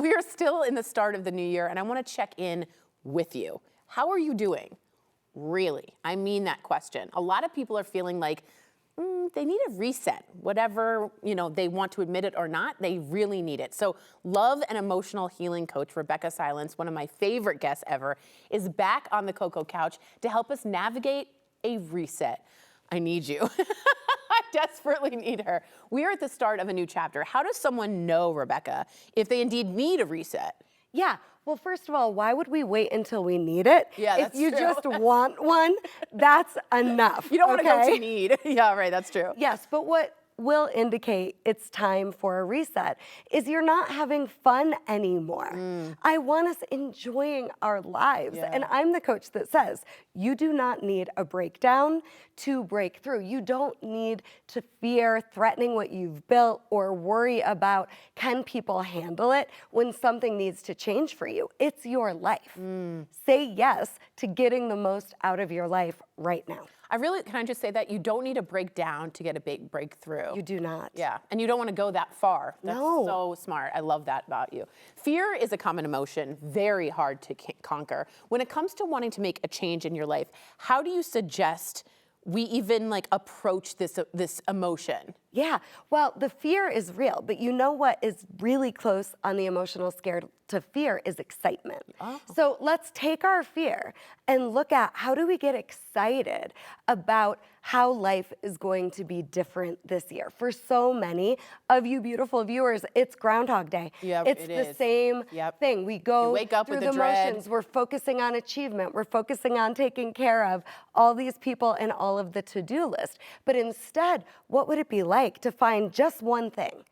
We are still in the start of the new year, and I want to check in with you. How are you doing? Really? I mean that question. A lot of people are feeling like they need a reset. Whatever, they want to admit it or not, they really need it. So love and emotional healing coach Rebeccah Silence, one of my favorite guests ever, is back on the Coco Couch to help us navigate a reset. I need you. I desperately need her. We are at the start of a new chapter. How does someone know, Rebeccah, if they indeed need a reset? Yeah. Well, first of all, why would we wait until we need it? Yeah, that's true. If you true. just want one, that's enough. You don't want to go to need. Yeah, right, that's true. Yes, but what will indicate it's time for a reset is you're not having fun anymore. I want us enjoying our lives. Yeah. And I'm the coach that says, you do not need a breakdown to break through. You don't need to fear threatening what you've built or worry about, can people handle it when something needs to change for you? It's your life. Say yes to getting the most out of your life right now. Can I just say that? You don't need a breakdown to get a big breakthrough. You do not. Yeah, and you don't want to go that far. That's No. so smart. I love that about you. Fear is a common emotion, very hard to conquer. When it comes to wanting to make a change in your life, how do you suggest we even approach this emotion? Yeah, well, the fear is real, but you know what is really close on the emotional scale to fear is excitement. Oh. So let's take our fear and look at how do we get excited about how life is going to be different this year. For so many of you beautiful viewers, it's Groundhog Day. Yep, it's it the is. same Yep. thing. We go You wake up through with the the dread. motions. We're focusing on achievement. We're focusing on taking care of all these people and all of the to-do list. But instead, what would it be like to find just one thing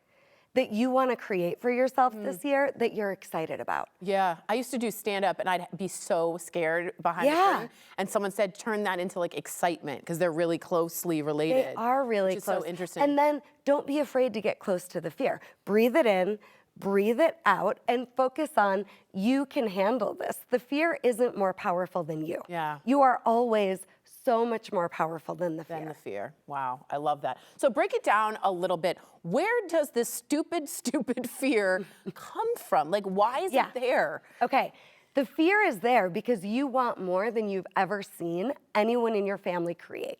that you want to create for yourself this year that you're excited about? Yeah, I used to do stand-up and I'd be so scared behind the Yeah. curtain. And someone said, turn that into excitement because they're really closely related. They are really which is close. so interesting. And then don't be afraid to get close to the fear. Breathe it in, breathe it out, and focus on you can handle this. The fear isn't more powerful than you. Yeah. You are always so much more powerful than the fear. Than the fear. Wow, I love that. So break it down a little bit. Where does this stupid fear come from? Why is it there? Okay, the fear is there because you want more than you've ever seen anyone in your family create.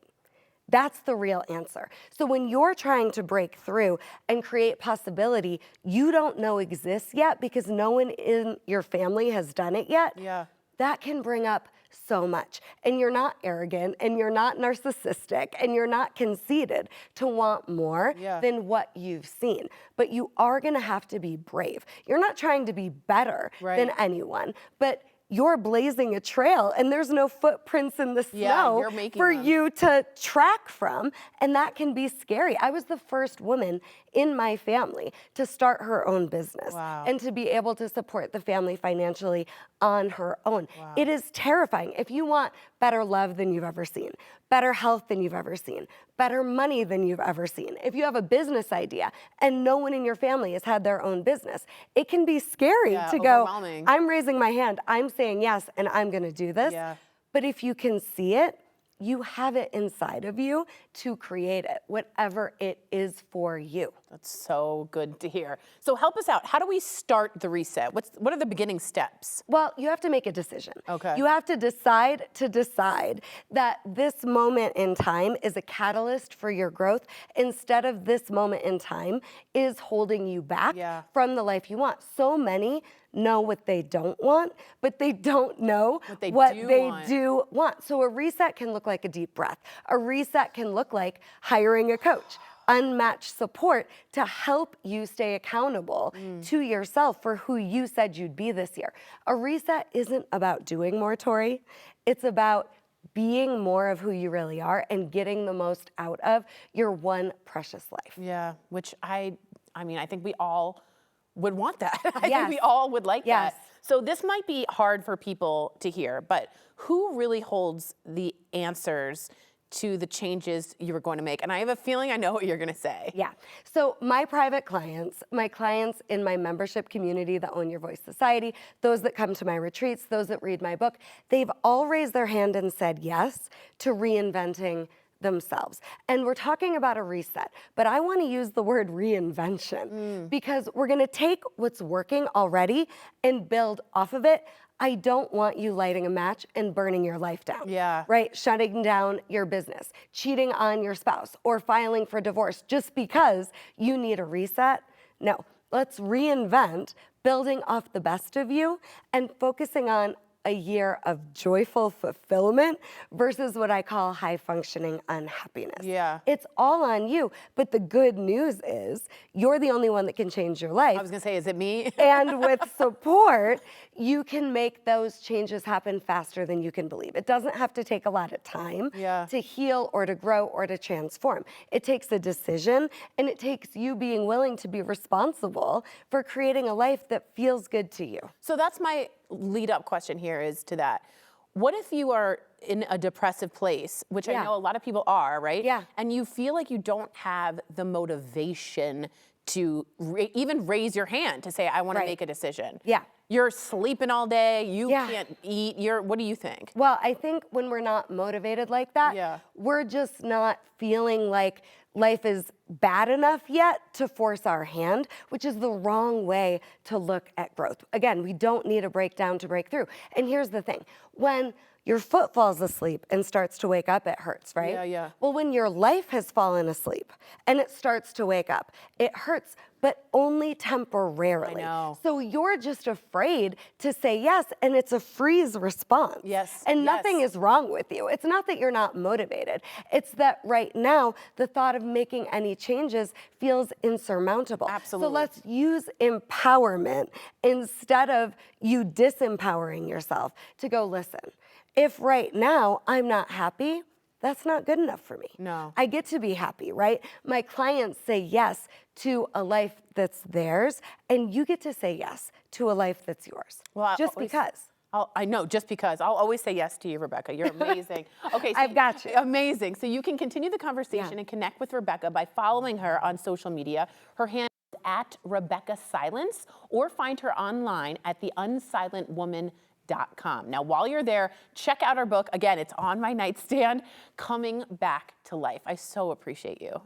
That's the real answer. So when you're trying to break through and create possibility you don't know exists yet because no one in your family has done it yet, Yeah. that can bring up so much. And you're not arrogant and you're not narcissistic and you're not conceited to want more than what you've seen. But you are gonna have to be brave. You're not trying to be better than anyone, but you're blazing a trail and there's no footprints in the snow for you to track from, and that can be scary. I was the first woman in my family to start her own business and to be able to support the family financially on her own. It is terrifying. If you want better love than you've ever seen, better health than you've ever seen, better money than you've ever seen, if you have a business idea and no one in your family has had their own business, it can be scary to go, I'm raising my hand, I'm saying yes, and I'm gonna do this. But if you can see it, you have it inside of you to create it, whatever it is for you. That's so good to hear. So help us out. How do we start the reset? What are the beginning steps? Well, you have to make a decision. Okay. You have to decide that this moment in time is a catalyst for your growth instead of this moment in time is holding you back from the life you want. So many know what they don't want, but they don't know what they do want. So a reset can look like a deep breath. A reset can look like hiring a coach, unmatched support to help you stay accountable to yourself for who you said you'd be this year. A reset isn't about doing more, Tori. It's about being more of who you really are and getting the most out of your one precious life. Yeah, which I think we all would want that. I think we all would like that. So this might be hard for people to hear, but who really holds the answers to the changes you were going to make? And I have a feeling I know what you're going to say. Yeah. So my private clients, my clients in my membership community, the Own Your Voice Society, those that come to my retreats, those that read my book, they've all raised their hand and said yes to reinventing themselves. And we're talking about a reset, but I want to use the word reinvention because we're going to take what's working already and build off of it. I don't want you lighting a match and burning your life down. Yeah. Right? Shutting down your business, cheating on your spouse, or filing for divorce just because you need a reset. No, let's reinvent, building off the best of you and focusing on a year of joyful fulfillment versus what I call high functioning unhappiness. Yeah. It's all on you. But the good news is you're the only one that can change your life. I was gonna say, is it me? And with support, you can make those changes happen faster than you can believe. It doesn't have to take a lot of time to heal or to grow or to transform. It takes a decision, and it takes you being willing to be responsible for creating a life that feels good to you. So that's my lead up question here is to that. What if you are in a depressive place, which I know a lot of people are, right? Yeah. And you feel like you don't have the motivation to even raise your hand to say, I want to make a decision. Yeah. You're sleeping all day, you can't eat, what do you think? Well, I think when we're not motivated like that, we're just not feeling like life is bad enough yet to force our hand, which is the wrong way to look at growth. Again, we don't need a breakdown to break through. And here's the thing, when your foot falls asleep and starts to wake up, it hurts, right? Yeah, yeah. Well, when your life has fallen asleep and it starts to wake up, it hurts, but only temporarily. I know. So you're just afraid to say yes, and it's a freeze response. Yes, And nothing is wrong with you. It's not that you're not motivated. It's that right now, the thought of making any changes feels insurmountable. Absolutely. So let's use empowerment instead of you disempowering yourself to go, listen, if right now I'm not happy, that's not good enough for me. No. I get to be happy, right? My clients say yes to a life that's theirs, and you get to say yes to a life that's yours. Well, just because. I know, just because. I'll always say yes to you, Rebeccah. You're amazing. Okay, so I've got you. Amazing. So you can continue the conversation and connect with Rebeccah by following her on social media. Her handle is at Rebeccah Silence, or find her online at theunsilentwoman.com. Now, while you're there, check out our book. Again, it's on my nightstand, Coming Back to Life. I so appreciate you.